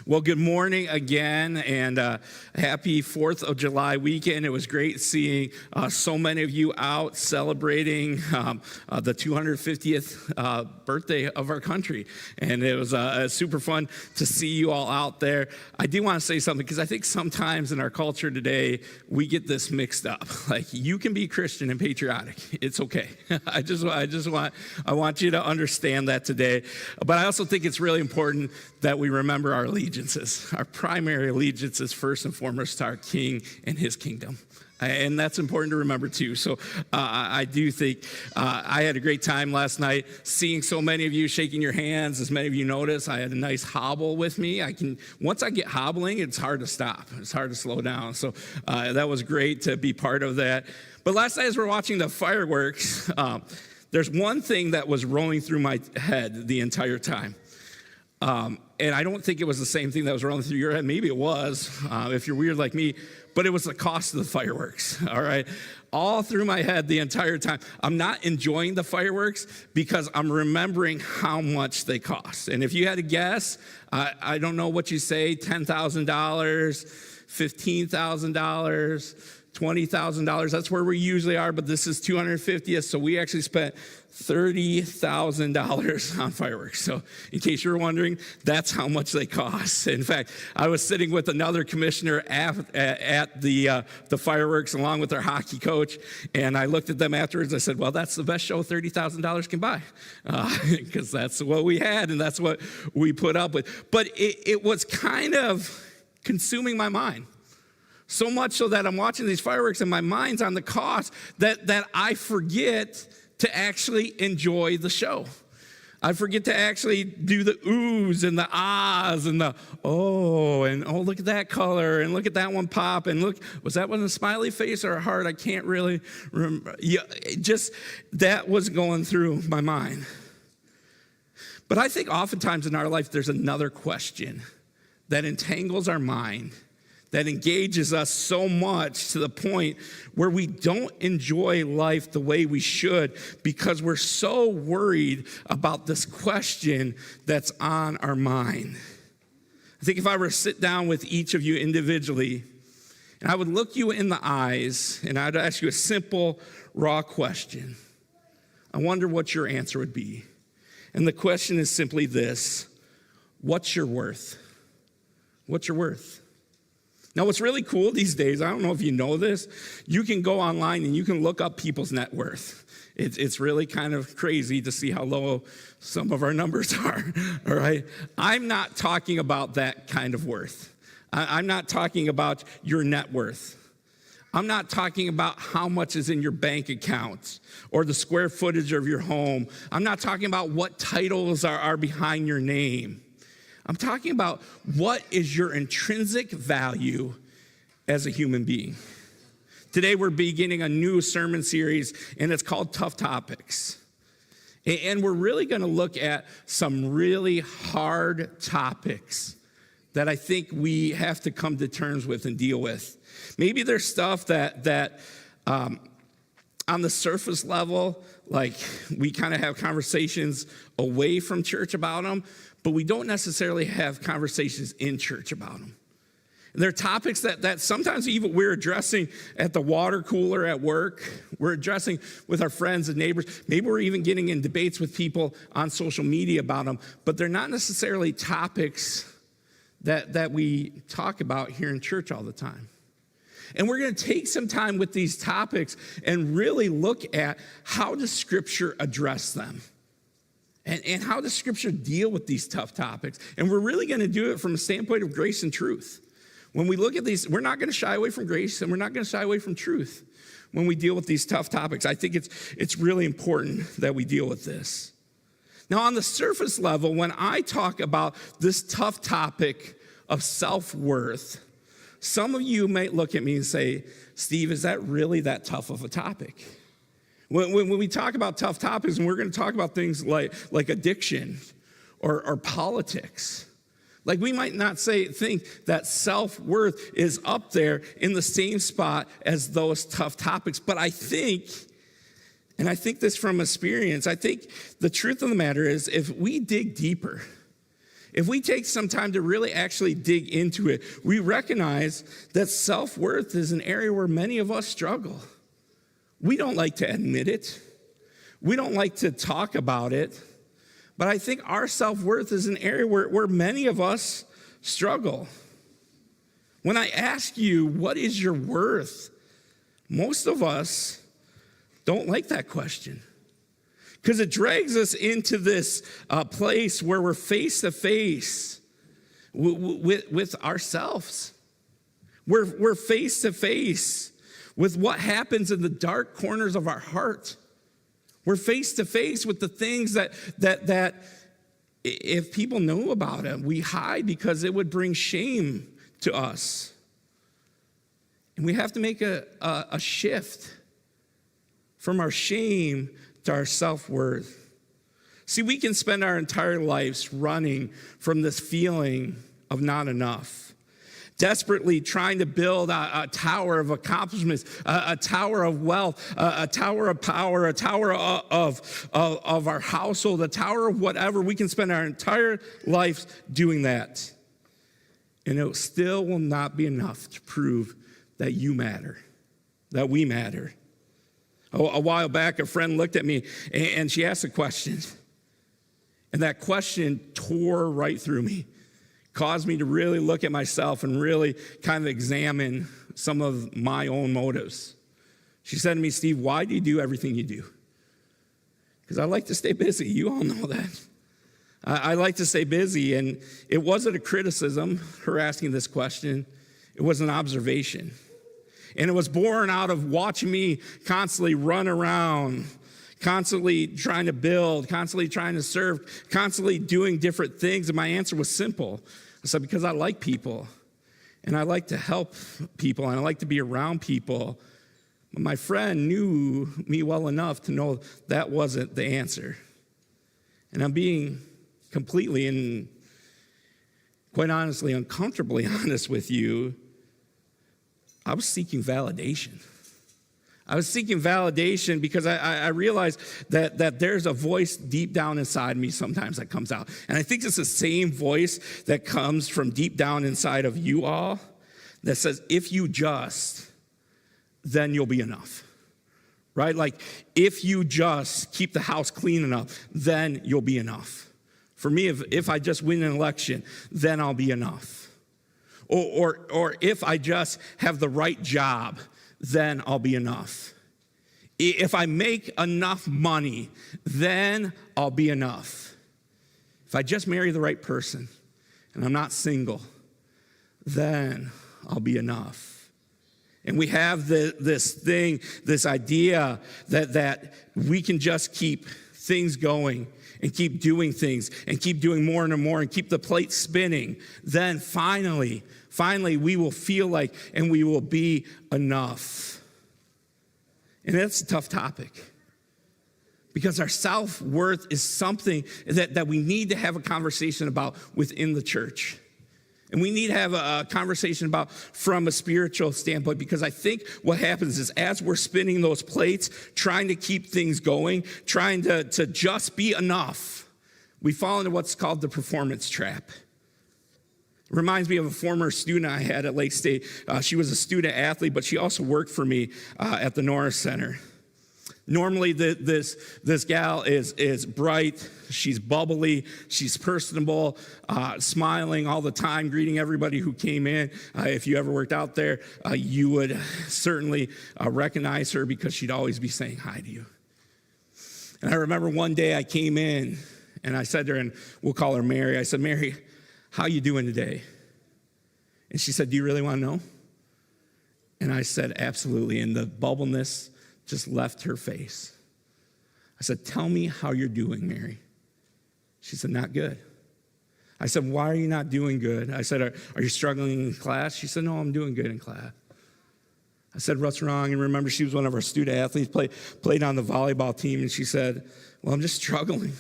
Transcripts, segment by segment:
Well, good morning again, and happy 4th of July weekend. It was great seeing so many of you out celebrating the 250th birthday of our country, and it was super fun to see you all out there. I do want to say something, because I think sometimes in our culture today, we get this mixed up. Like, you can be Christian and patriotic. It's okay. I want you to understand that today. But I also think it's really important that we remember our allegiances. Our primary allegiance is first and foremost to our King and his kingdom. And that's important to remember too. So I do think I had a great time last night seeing so many of you shaking your hands. As many of you noticed, I had a nice hobble with me. Once I get hobbling, it's hard to stop. It's hard to slow down. So that was great to be part of that. But last night as we're watching the fireworks, there's one thing that was rolling through my head the entire time. And I don't think it was the same thing that was rolling through your head. Maybe it was, if you're weird like me, but it was the cost of the fireworks, all right? All through my head the entire time. I'm not enjoying the fireworks because I'm remembering how much they cost. And if you had to guess, I don't know what you say, $10,000, $15,000, $20,000, that's where we usually are, but this is 250th, so we actually spent $30,000 on fireworks. So in case you were wondering, that's how much they cost. In fact, I was sitting with another commissioner at the fireworks along with our hockey coach, and I looked at them afterwards. I said, well, that's the best show $30,000 can buy, because that's what we had, and that's what we put up with. But it was kind of consuming my mind. So much so that I'm watching these fireworks and my mind's on the cost that I forget to actually enjoy the show. I forget to actually do the oohs and the ahs and the look at that color and look at that one pop and look, was that one a smiley face or a heart? I can't really remember. Yeah, just that was going through my mind. But I think oftentimes in our life there's another question that entangles our mind, that engages us so much to the point where we don't enjoy life the way we should because we're so worried about this question that's on our mind. I think if I were to sit down with each of you individually, and I would look you in the eyes, and I'd ask you a simple, raw question, I wonder what your answer would be. And the question is simply this: what's your worth? What's your worth? Now, what's really cool these days, I don't know if you know this, you can go online and you can look up people's net worth. It's really kind of crazy to see how low some of our numbers are, all right? I'm not talking about that kind of worth. I'm not talking about your net worth. I'm not talking about how much is in your bank account or the square footage of your home. I'm not talking about what titles are behind your name. I'm talking about what is your intrinsic value as a human being. Today we're beginning a new sermon series, and it's called Tough Topics. And we're really going to look at some really hard topics that I think we have to come to terms with and deal with. Maybe there's stuff that on the surface level, like we kind of have conversations away from church about them, but we don't necessarily have conversations in church about them. And there are topics that sometimes even we're addressing at the water cooler at work. We're addressing with our friends and neighbors. Maybe we're even getting in debates with people on social media about them, but they're not necessarily topics that we talk about here in church all the time. And we're going to take some time with these topics and really look at how does Scripture address them. And how does Scripture deal with these tough topics? And we're really going to do it from a standpoint of grace and truth. When we look at these, we're not going to shy away from grace, and we're not going to shy away from truth when we deal with these tough topics. I think it's really important that we deal with this. Now, on the surface level, when I talk about this tough topic of self-worth, some of you might look at me and say, Steve, is that really that tough of a topic? When we talk about tough topics, and we're going to talk about things like addiction or politics, like we might not think that self-worth is up there in the same spot as those tough topics. But I think, and I think this from experience, I think the truth of the matter is if we dig deeper, if we take some time to really actually dig into it, we recognize that self-worth is an area where many of us struggle. We don't like to admit it. We don't like to talk about it. But I think our self-worth is an area where many of us struggle. When I ask you, what is your worth? Most of us don't like that question, because it drags us into this place where we're face to face with ourselves. We're face to face with what happens in the dark corners of our heart. We're face to face with the things that if people know about it, we hide because it would bring shame to us. And we have to make a shift from our shame to our self-worth. See, we can spend our entire lives running from this feeling of not enough, desperately trying to build a tower of accomplishments, a tower of wealth, a tower of power, a tower of our household, a tower of whatever. We can spend our entire life doing that. And it still will not be enough to prove that you matter, that we matter. A while back, a friend looked at me and she asked a question. And that question tore right through me, caused me to really look at myself and really kind of examine some of my own motives. She said to me, Steve, why do you do everything you do? Because I like to stay busy. You all know that. I like to stay busy. And it wasn't a criticism, her asking this question. It was an observation. And it was born out of watching me constantly run around, constantly trying to build, constantly trying to serve, constantly doing different things. And my answer was simple. I said, because I like people, and I like to help people, and I like to be around people. But my friend knew me well enough to know that wasn't the answer. And I'm being completely and quite honestly, uncomfortably honest with you. I was seeking validation. I was seeking validation because I realized that there's a voice deep down inside me sometimes that comes out. And I think it's the same voice that comes from deep down inside of you all that says, if you just, then you'll be enough. Right? Like, if you just keep the house clean enough, then you'll be enough. For me, if I just win an election, then I'll be enough. Or if I just have the right job, then I'll be enough. If I make enough money, then I'll be enough. If I just marry the right person and I'm not single, then I'll be enough. And we have this idea that we can just keep things going and keep doing things and keep doing more and more and keep the plate spinning. Then finally, we will feel like and we will be enough. And that's a tough topic because our self-worth is something that we need to have a conversation about within the church. And we need to have a conversation about from a spiritual standpoint, because I think what happens is as we're spinning those plates, trying to keep things going, trying to just be enough, we fall into what's called the performance trap. It reminds me of a former student I had at Lake State. She was a student athlete, but she also worked for me at the Norris Center. Normally, this gal is bright, she's bubbly, she's personable, smiling all the time, greeting everybody who came in. If you ever worked out there, you would certainly recognize her because she'd always be saying hi to you. And I remember one day I came in and I said to her, and we'll call her Mary, I said, Mary, how you doing today? And she said, do you really want to know? And I said, absolutely. And the bubbleness just left her face. I said, tell me how you're doing, Mary. She said, not good. I said, why are you not doing good? I said, are you struggling in class? She said, no, I'm doing good in class. I said, what's wrong? And remember, she was one of our student athletes, played on the volleyball team, and she said, well, I'm just struggling.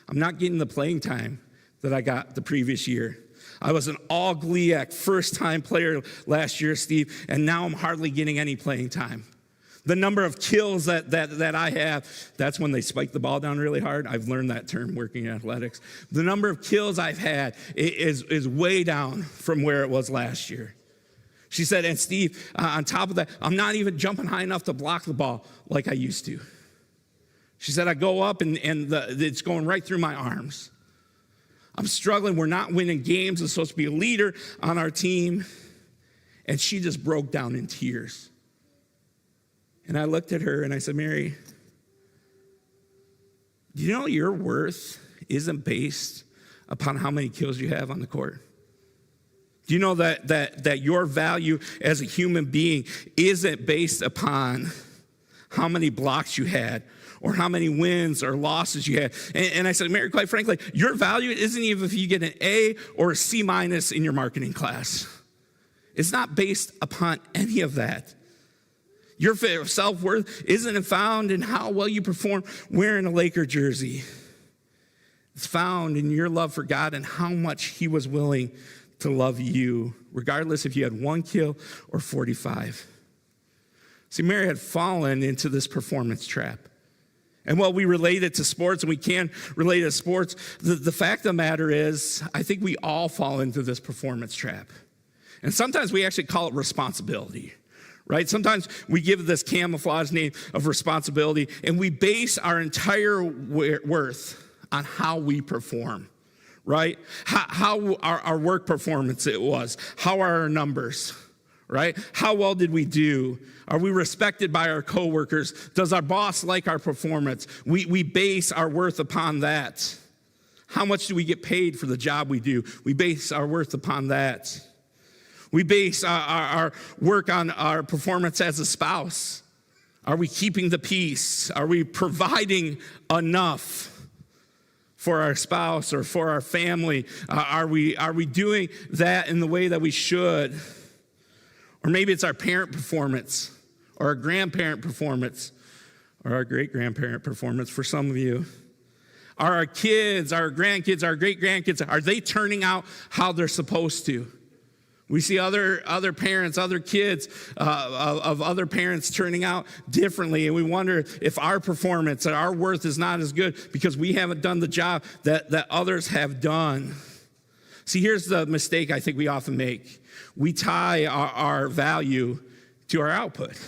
I'm not getting the playing time that I got the previous year. I was an all-GLIAC first-time player last year, Steve, and now I'm hardly getting any playing time. The number of kills that I have, that's when they spike the ball down really hard. I've learned that term working in athletics. The number of kills I've had is way down from where it was last year. She said, and Steve, on top of that, I'm not even jumping high enough to block the ball like I used to. She said, I go up and it's going right through my arms. I'm struggling. We're not winning games. I'm supposed to be a leader on our team. And she just broke down in tears. And I looked at her and I said, Mary, do you know your worth isn't based upon how many kills you have on the court? Do you know that your value as a human being isn't based upon how many blocks you had or how many wins or losses you had? And I said, Mary, quite frankly, your value isn't even if you get an A or a C- in your marketing class. It's not based upon any of that. Your self-worth isn't found in how well you perform wearing a Laker jersey. It's found in your love for God and how much he was willing to love you, regardless if you had 1 kill or 45. See, Mary had fallen into this performance trap. And while we relate it to sports, and we can relate it to sports, the fact of the matter is, I think we all fall into this performance trap. And sometimes we actually call it responsibility, right? Sometimes we give this camouflage name of responsibility, and we base our entire worth on how we perform. Right? How our work performance it was. How are our numbers? Right? How well did we do? Are we respected by our coworkers? Does our boss like our performance? We base our worth upon that. How much do we get paid for the job we do? We base our worth upon that. We base our work on our performance as a spouse. Are we keeping the peace? Are we providing enough for our spouse or for our family? Are we doing that in the way that we should? Or maybe it's our parent performance or our grandparent performance or our great-grandparent performance for some of you. Are our kids, our grandkids, our great-grandkids, are they turning out how they're supposed to? We see other parents, other kids of other parents turning out differently, and we wonder if our performance and our worth is not as good because we haven't done the job that others have done. See, here's the mistake I think we often make. We tie our value to our output.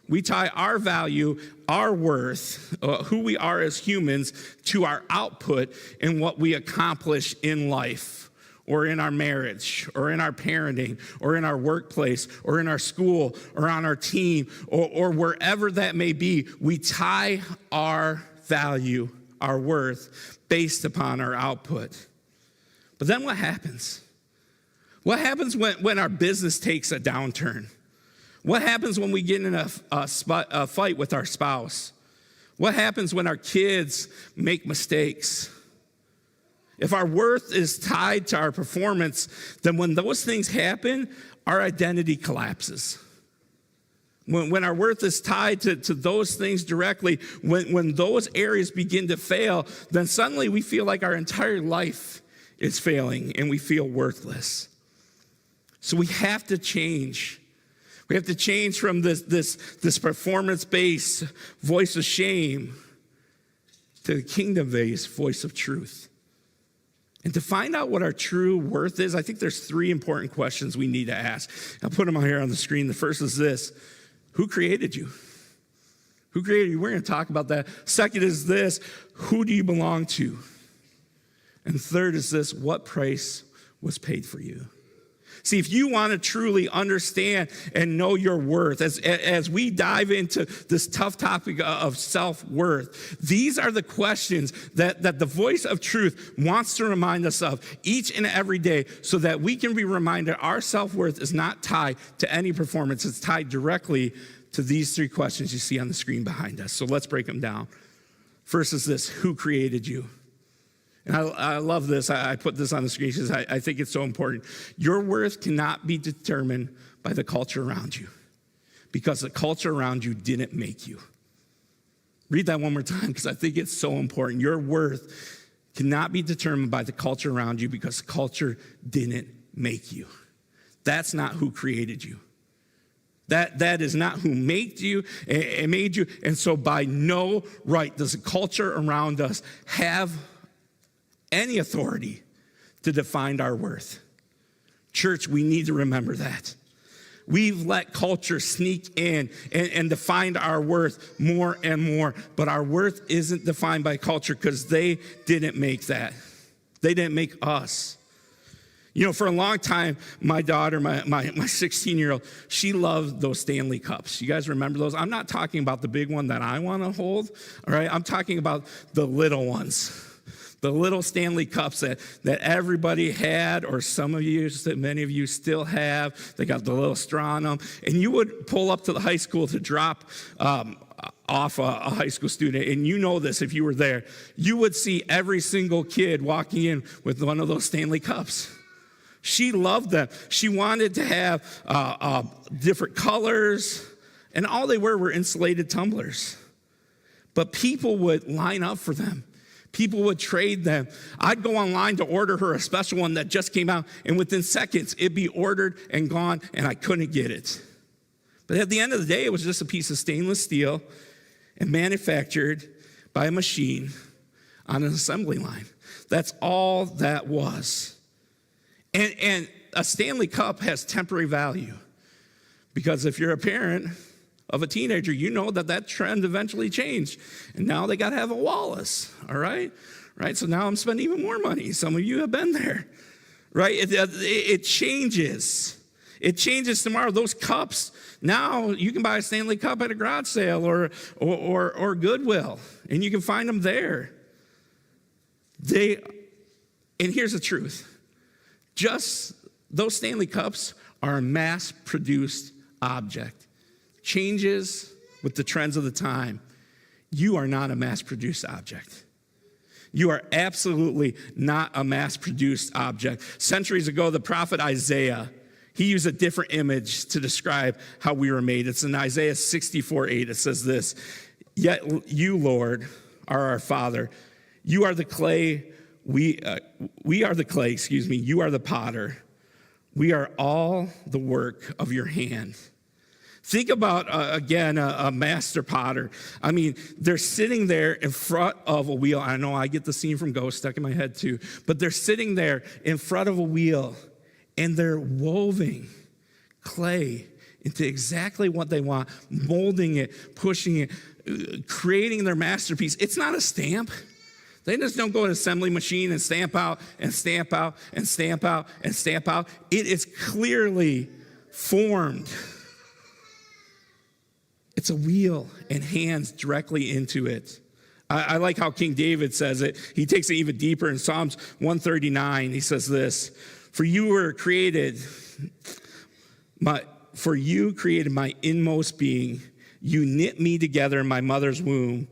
We tie our value, our worth, who we are as humans, to our output and what we accomplish in life, or in our marriage, or in our parenting, or in our workplace, or in our school, or on our team, or wherever that may be. We tie our value, our worth, based upon our output. But then what happens? What happens when our business takes a downturn? What happens when we get in a fight with our spouse? What happens when our kids make mistakes? If our worth is tied to our performance, then when those things happen, our identity collapses. When our worth is tied to those things directly, when those areas begin to fail, then suddenly we feel like our entire life is failing and we feel worthless. So we have to change. We have to change from this performance-based voice of shame to the kingdom-based voice of truth. And to find out what our true worth is, I think there's 3 important questions we need to ask. I'll put them here on the screen. The first is this: who created you? Who created you? We're going to talk about that. Second is this: who do you belong to? And third is this: what price was paid for you? See, if you want to truly understand and know your worth, as we dive into this tough topic of self-worth, these are the questions that the voice of truth wants to remind us of each and every day so that we can be reminded our self-worth is not tied to any performance. It's tied directly to these 3 questions you see on the screen behind us. So let's break them down. First is this: who created you? And I love this. I put this on the screen because I think it's so important. Your worth cannot be determined by the culture around you because the culture around you didn't make you. Read that one more time because I think it's so important. Your worth cannot be determined by the culture around you because the culture didn't make you. That's not who created you. That is not who made you and made you. And so by no right does the culture around us have any authority to define our worth. Church, we need to remember that. We've let culture sneak in and define our worth more and more. But our worth isn't defined by culture because they didn't make that. They didn't make us. You know, for a long time, my daughter, my 16-year-old, she loved those Stanley Cups. You guys remember those? I'm not talking about the big one that I want to hold, all right? I'm talking about the little ones. The little Stanley Cups that everybody had, or some of you, many of you still have. They got the little straw in them. And you would pull up to the high school to drop off a high school student. And you know this if you were there. You would see every single kid walking in with one of those Stanley Cups. She loved them. She wanted to have different colors. And all they were insulated tumblers. But people would line up for them. People would trade them. I'd go online to order her a special one that just came out, and within seconds, it'd be ordered and gone, and I couldn't get it. But at the end of the day, it was just a piece of stainless steel and manufactured by a machine on an assembly line. That's all that was. And a Stanley Cup has temporary value, because if you're a parent of a teenager, you know that trend eventually changed. And now they got to have a Wallace, all right? Right? So now I'm spending even more money. Some of you have been there, right? It changes. It changes tomorrow. Those cups, now you can buy a Stanley Cup at a garage sale or Goodwill, and you can find them there. And here's the truth. Just those Stanley Cups are a mass-produced object. Changes with the trends of the time. You are not a mass-produced object. You are absolutely not a mass-produced object. Centuries ago, the prophet Isaiah, he used a different image to describe how we were made. It's in Isaiah 64:8. It says this: "Yet you, Lord, are our Father. You are the clay. We are the clay. You are the potter. We are all the work of your hand." Think about, again, a master potter. I mean, they're sitting there in front of a wheel. I know I get the scene from Ghost stuck in my head too. But they're sitting there in front of a wheel, and they're woven clay into exactly what they want, molding it, pushing it, creating their masterpiece. It's not a stamp. They just don't go to an assembly machine and stamp out and stamp out and stamp out and stamp out. It is clearly formed. It's a wheel and hands directly into it. I like how King David says it. He takes it even deeper in Psalms 139. He says this: For you created my inmost being. You knit me together in my mother's womb.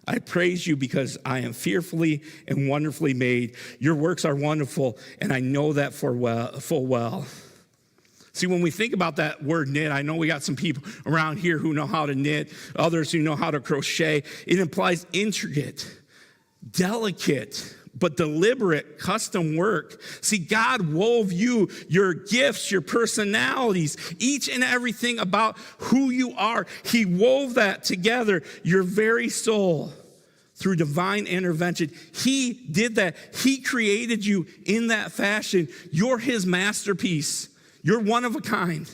I praise you because I am fearfully and wonderfully made. Your works are wonderful, and I know that full well. See, when we think about that word knit, I know we got some people around here who know how to knit, others who know how to crochet. It implies intricate, delicate, but deliberate custom work. See, God wove you, your gifts, your personalities, each and everything about who you are. He wove that together, your very soul, through divine intervention. He did that. He created you in that fashion. You're his masterpiece. You're one of a kind.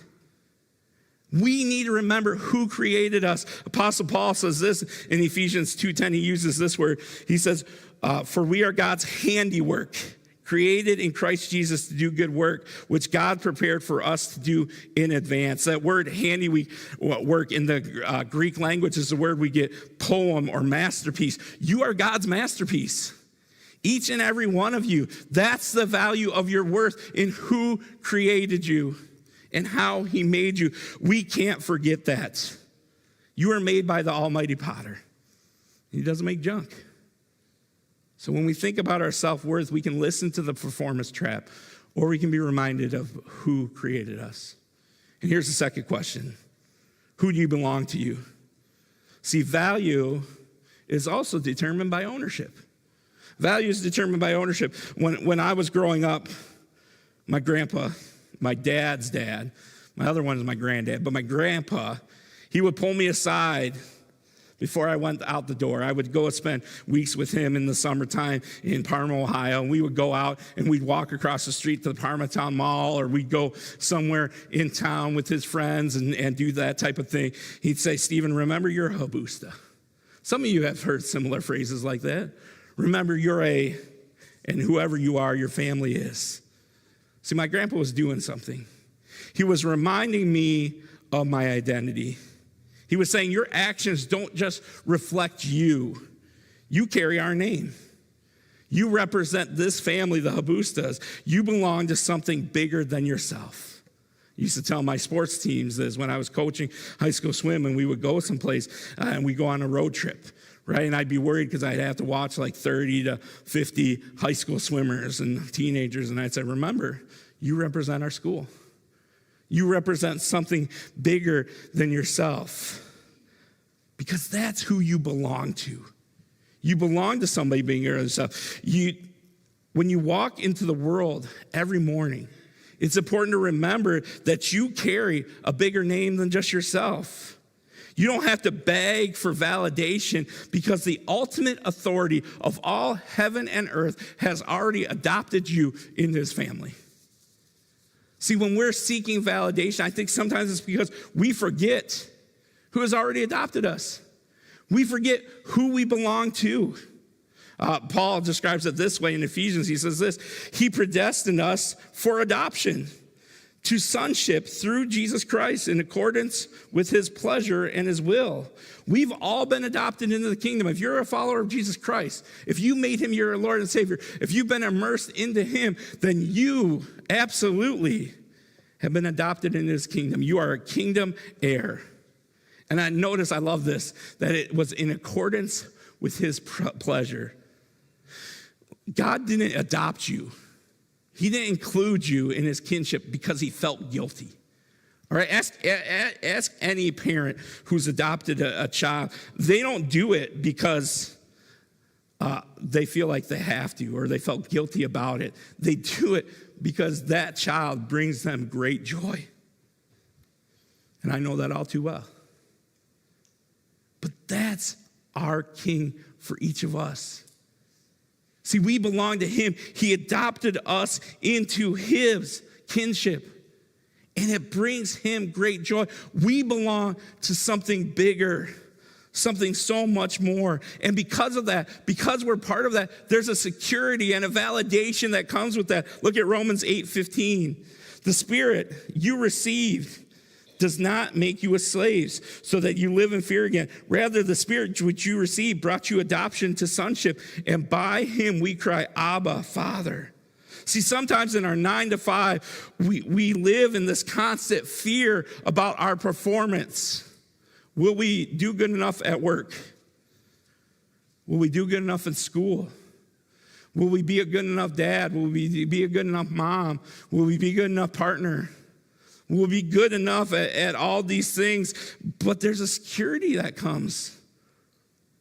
We need to remember who created us. Apostle Paul says this in Ephesians 2:10. He uses this word. He says, for we are God's handiwork, created in Christ Jesus to do good work, which God prepared for us to do in advance. That word handiwork in the Greek language is the word we get poem or masterpiece. You are God's masterpiece. Each and every one of you. That's the value of your worth in who created you and how he made you. We can't forget that. You are made by the Almighty Potter. He doesn't make junk. So when we think about our self-worth, we can listen to the performance trap, or we can be reminded of who created us. And here's the second question. Who do you belong to you? See, value is also determined by ownership. Value is determined by ownership. When I was growing up, my grandpa, my dad's dad, My other one is my granddad. But my grandpa, he would pull me aside before I went out the door. I would go and spend weeks with him in the summertime in Parma, Ohio, and we would go out and we'd walk across the street to the Parma Town Mall, or we'd go somewhere in town with his friends and do that type of thing. He'd say, Stephen, remember you're a Habusta. Some of you have heard similar phrases like that. Remember you're a, and whoever you are, your family is. See, my grandpa was doing something. He was reminding me of my identity. He was saying, your actions don't just reflect you. You carry our name. You represent this family, the Habustas. You belong to something bigger than yourself. I used to tell my sports teams this when I was coaching high school swim, and we would go someplace and we'd go on a road trip, right? And I'd be worried because I'd have to watch like 30 to 50 high school swimmers and teenagers. And I'd say, remember, you represent our school. You represent something bigger than yourself, because that's who you belong to. You belong to somebody bigger than yourself. When you walk into the world every morning, it's important to remember that you carry a bigger name than just yourself. You don't have to beg for validation, because the ultimate authority of all heaven and earth has already adopted you into his family. See, when we're seeking validation, I think sometimes it's because we forget who has already adopted us. We forget who we belong to. Paul describes it this way in Ephesians. He says this: he predestined us for adoption to sonship through Jesus Christ in accordance with his pleasure and his will. We've all been adopted into the kingdom. If you're a follower of Jesus Christ, if you made him your Lord and Savior, if you've been immersed into him, then you absolutely have been adopted into his kingdom. You are a kingdom heir. And I love this, that it was in accordance with his pleasure. God didn't adopt you. He didn't include you in his kinship because he felt guilty. All right, ask any parent who's adopted a child. They don't do it because they feel like they have to, or they felt guilty about it. They do it because that child brings them great joy. And I know that all too well. But that's our King for each of us. See, we belong to him. He adopted us into his kinship, and it brings him great joy. We belong to something bigger, something so much more. And because of that, because we're part of that, there's a security and a validation that comes with that. Look at Romans 8:15. The Spirit you received does not make you a slaves so that you live in fear again. Rather, the Spirit which you received brought you adoption to sonship, and by him we cry, Abba, Father. See, sometimes in our 9 to 5, we live in this constant fear about our performance. Will we do good enough at work? Will we do good enough in school? Will we be a good enough dad? Will we be a good enough mom? Will we be a good enough partner? We'll be good enough at all these things, but there's a security that comes.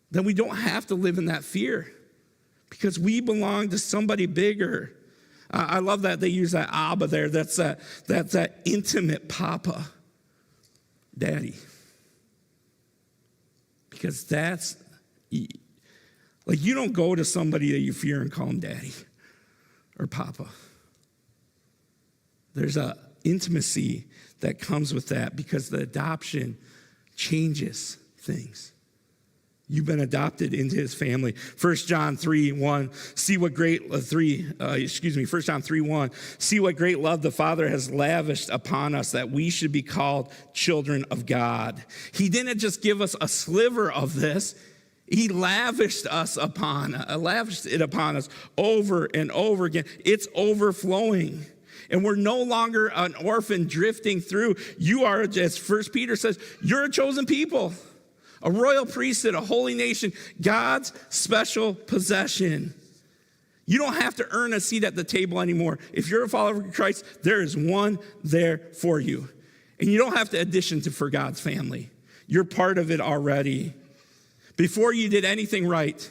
Then we don't have to live in that fear because we belong to somebody bigger. I love that they use that Abba there. That's that intimate Papa, Daddy. Because that's, like, you don't go to somebody that you fear and call him Daddy or Papa. There's a intimacy that comes with that because the adoption changes things. You've been adopted into his family. 1 John 3:1, see what great 1 John 3:1, see what great love the Father has lavished upon us that we should be called children of God. He didn't just give us a sliver of this. He lavished it upon us over and over again. It's overflowing. And we're no longer an orphan drifting through. You are, as 1 Peter says, you're a chosen people, a royal priesthood, a holy nation, God's special possession. You don't have to earn a seat at the table anymore. If you're a follower of Christ, there is one there for you. And you don't have to audition for God's family. You're part of it already. Before you did anything right,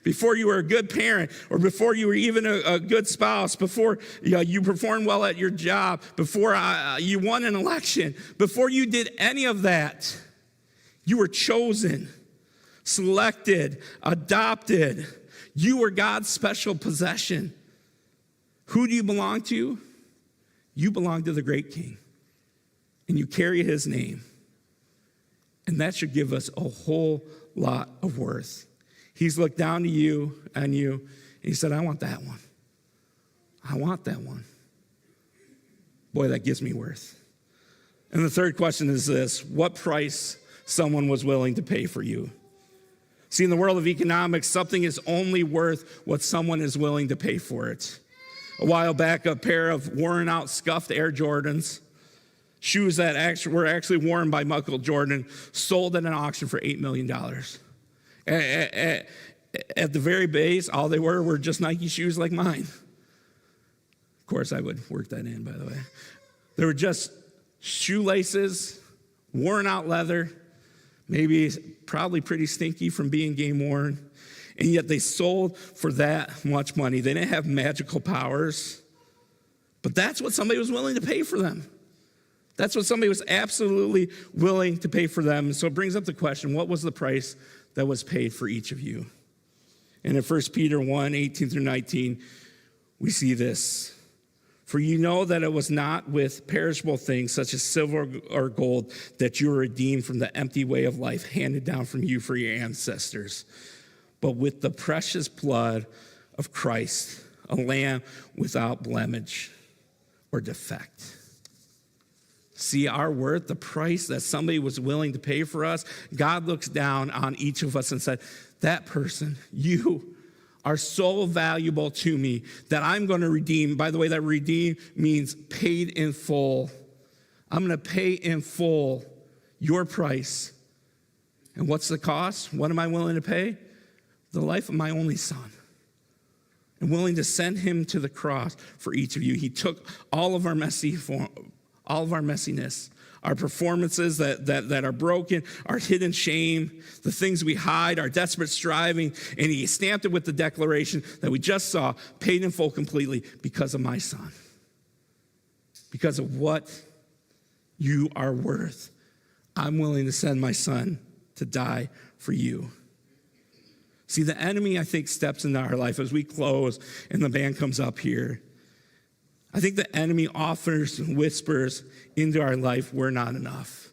before you were a good parent, or before you were even a good spouse, before you performed well at your job, before you won an election, before you did any of that, you were chosen, selected, adopted. You were God's special possession. Who do you belong to? You belong to the great King, and you carry his name. And that should give us a whole lot of worth. He's looked down to you, and he said, I want that one. I want that one. Boy, that gives me worth. And the third question is this: what price someone was willing to pay for you? See, in the world of economics, something is only worth what someone is willing to pay for it. A while back, a pair of worn out, scuffed Air Jordans, shoes that were actually worn by Michael Jordan, sold at an auction for $8 million. At the very base, all they were just Nike shoes like mine. Of course, I would work that in, by the way. They were just shoelaces, worn out leather, probably pretty stinky from being game worn. And yet they sold for that much money. They didn't have magical powers, but that's what somebody was willing to pay for them. That's what somebody was absolutely willing to pay for them. So it brings up the question, what was the price that was paid for each of you? And in 1 Peter 1, 18 through 19, we see this. For you know that it was not with perishable things such as silver or gold that you were redeemed from the empty way of life handed down from you for your ancestors, but with the precious blood of Christ, a lamb without blemish or defect. See our worth, the price that somebody was willing to pay for us. God looks down on each of us and said, that person, you are so valuable to me that I'm going to redeem. By the way, that redeem means paid in full. I'm going to pay in full your price. And what's the cost? What am I willing to pay? The life of my only son. I'm willing to send him to the cross for each of you. He took all of our messiness, our performances that are broken, our hidden shame, the things we hide, our desperate striving, and he stamped it with the declaration that we just saw, paid in full completely because of my son. Because of what you are worth. I'm willing to send my son to die for you. See, the enemy, I think, steps into our life as we close and the band comes up here. I think the enemy offers and whispers into our life, we're not enough.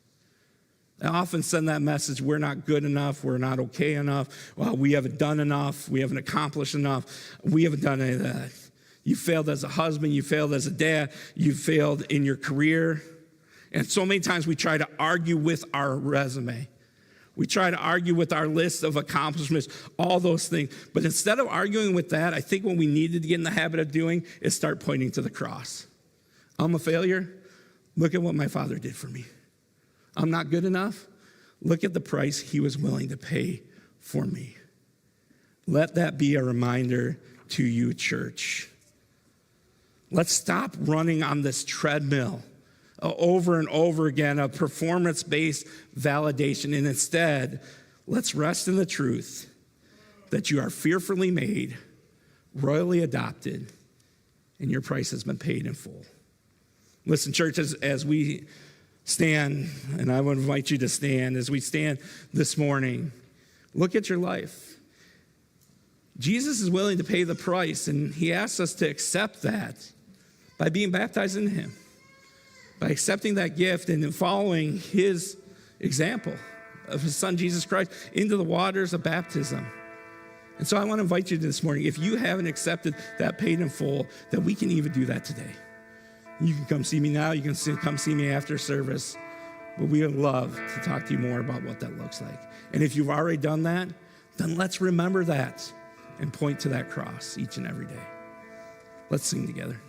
I often send that message, we're not good enough, we're not okay enough, well, we haven't done enough, we haven't accomplished enough, we haven't done any of that. You failed as a husband, you failed as a dad, you failed in your career. And so many times we try to argue with our resume. We try to argue with our list of accomplishments, all those things. But instead of arguing with that, I think what we needed to get in the habit of doing is start pointing to the cross. I'm a failure. Look at what my father did for me. I'm not good enough. Look at the price he was willing to pay for me. Let that be a reminder to you, church. Let's stop running on this treadmill over and over again, a performance-based validation. And instead, let's rest in the truth that you are fearfully made, royally adopted, and your price has been paid in full. Listen, church, as we stand, and I would invite you to stand, as we stand this morning, look at your life. Jesus is willing to pay the price, and he asks us to accept that by being baptized in him. By accepting that gift and then following his example of his son, Jesus Christ, into the waters of baptism. And so I want to invite you this morning, if you haven't accepted that paid in full, that we can even do that today. You can come see me now. You can come see me after service. But we would love to talk to you more about what that looks like. And if you've already done that, then let's remember that and point to that cross each and every day. Let's sing together.